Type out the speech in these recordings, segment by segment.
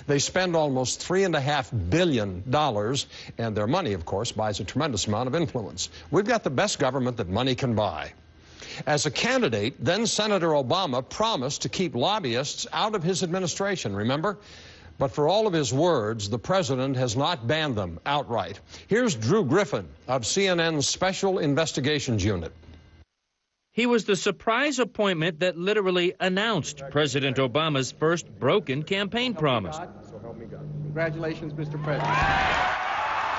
They spend almost $3.5 billion, and their money, of course, buys a tremendous amount of influence. We've got the best government that money can buy. As a candidate, then Senator Obama promised to keep lobbyists out of his administration, remember? But for all of his words, the president has not banned them outright. Here's Drew Griffin of CNN's Special Investigations Unit. He was the surprise appointment that literally announced President Obama's first broken campaign promise. So help me God. Congratulations, Mr. President.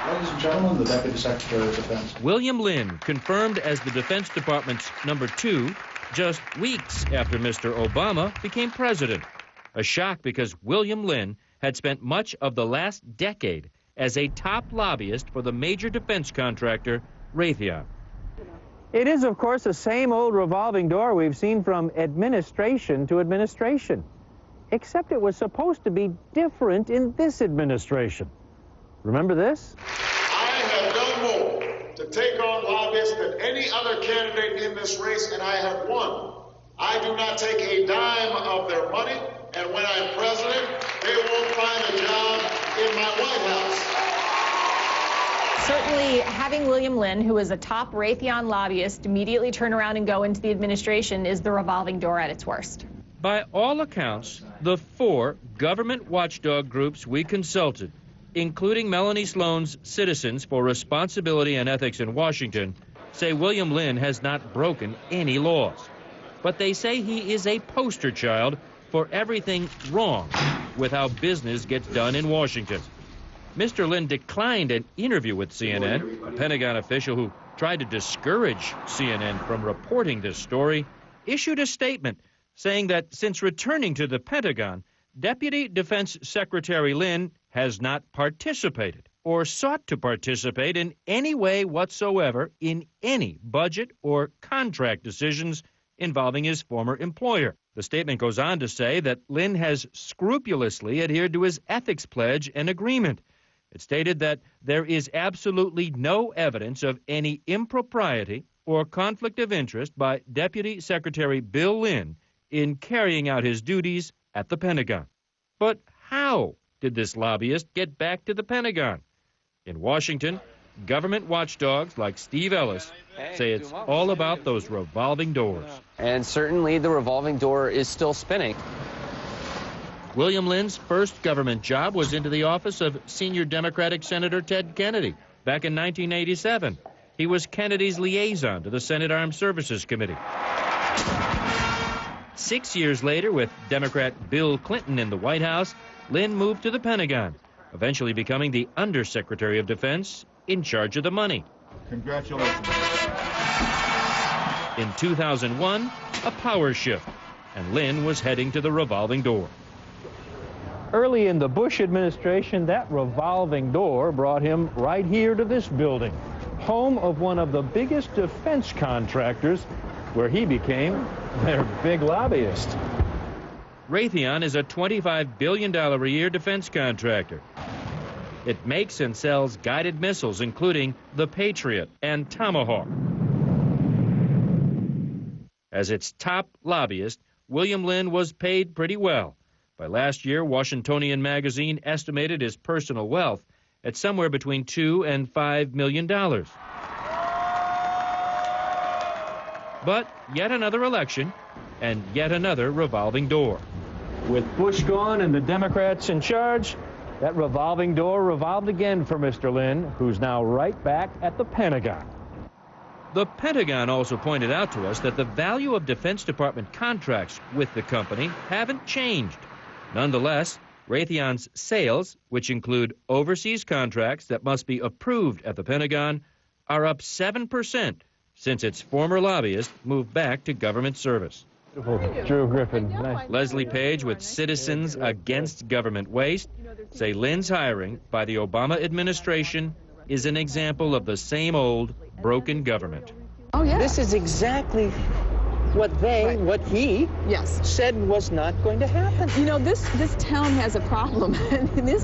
Ladies and gentlemen, the Deputy Secretary of Defense. William Lynn, confirmed as the Defense Department's #2 just weeks after Mr. Obama became president. A shock because William Lynn had spent much of the last decade as a top lobbyist for the major defense contractor, Raytheon. It is, of course, the same old revolving door we've seen from administration to administration, except it was supposed to be different in this administration. Remember this? I have done more to take on lobbyists than any other candidate in this race, and I have won. I do not take a dime of their money, and when I'm president, they won't find a job in my White House. Certainly, having William Lynn, who is a top Raytheon lobbyist, immediately turn around and go into the administration is the revolving door at its worst. By all accounts, the 4 government watchdog groups we consulted, including Melanie Sloan's Citizens for Responsibility and Ethics in Washington, say William Lynn has not broken any laws. But they say he is a poster child for everything wrong with how business gets done in Washington. Mr. Lynn declined an interview with CNN. A Pentagon official who tried to discourage CNN from reporting this story issued a statement saying that since returning to the Pentagon, Deputy Defense Secretary Lynn has not participated or sought to participate in any way whatsoever in any budget or contract decisions involving his former employer. The statement goes on to say that Lynn has scrupulously adhered to his ethics pledge and agreement. It stated that there is absolutely no evidence of any impropriety or conflict of interest by Deputy Secretary Bill Lynn in carrying out his duties at the Pentagon. But how did this lobbyist get back to the Pentagon? In Washington, government watchdogs like Steve Ellis say it's all about those revolving doors. And certainly the revolving door is still spinning. William Lynn's first government job was into the office of senior Democratic Senator Ted Kennedy back in 1987. He was Kennedy's liaison to the Senate Armed Services Committee. 6 years later, with Democrat Bill Clinton in the White House, Lynn moved to the Pentagon, eventually becoming the Undersecretary of Defense in charge of the money. Congratulations. In 2001, a power shift, and Lynn was heading to the revolving door. Early in the Bush administration, that revolving door brought him right here to this building, home of one of the biggest defense contractors, where he became their big lobbyist. Raytheon is a $25 billion a year defense contractor. It makes and sells guided missiles, including the Patriot and Tomahawk. As its top lobbyist, William Lynn was paid pretty well. By last year, Washingtonian magazine estimated his personal wealth at somewhere between $2 and $5 million. But yet another election and yet another revolving door. With Bush gone and the Democrats in charge, that revolving door revolved again for Mr. Lynn, who's now right back at the Pentagon. The Pentagon also pointed out to us that the value of Defense Department contracts with the company haven't changed. Nonetheless, Raytheon's sales, which include overseas contracts that must be approved at the Pentagon, are up 7% since its former lobbyist moved back to government service. Drew Griffin. Nice. Leslie Page with Citizens Against Government Waste say Lynn's hiring by the Obama administration is an example of the same old broken government. Oh, yeah. This is exactly what he said was not going to happen. You know, this town has a problem. This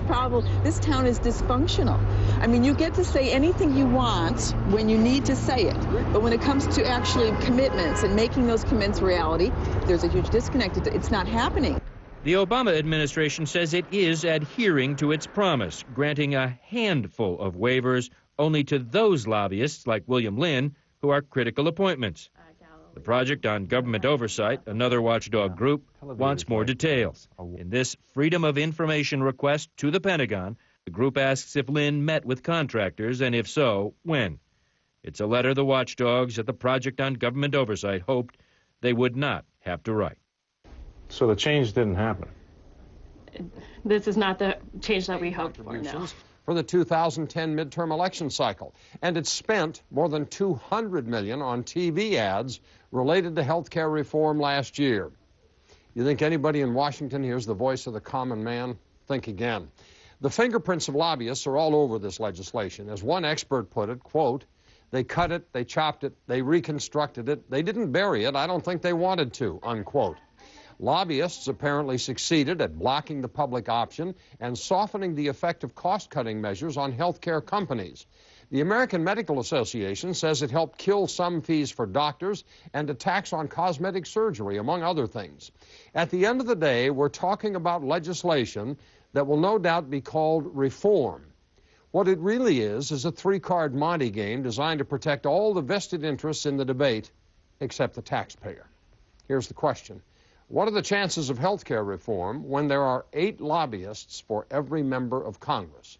town is dysfunctional. I mean, you get to say anything you want when you need to say it. But when it comes to actually commitments and making those commitments reality, there's a huge disconnect. It's not happening. The Obama administration says it is adhering to its promise, granting a handful of waivers only to those lobbyists like William Lynn who are critical appointments. The Project on Government Oversight, another watchdog group, wants more details. In this Freedom of Information request to the Pentagon, the group asks if Lynn met with contractors, and if so, when. It's a letter the watchdogs at the Project on Government Oversight hoped they would not have to write. So the change didn't happen. This is not the change that we hoped for, no. For the 2010 midterm election cycle, and it spent more than $200 million on TV ads related to health care reform last year. You think anybody in Washington hears the voice of the common man? Think again. The fingerprints of lobbyists are all over this legislation. As one expert put it, quote, they cut it, they chopped it, they reconstructed it, they didn't bury it, I don't think they wanted to, unquote. Lobbyists apparently succeeded at blocking the public option and softening the effect of cost-cutting measures on health care companies. The American Medical Association says it helped kill some fees for doctors and a tax on cosmetic surgery, among other things. At the end of the day, we're talking about legislation that will no doubt be called reform. What it really is a three-card Monte game designed to protect all the vested interests in the debate except the taxpayer. Here's the question. What are the chances of health care reform when there are 8 lobbyists for every member of Congress?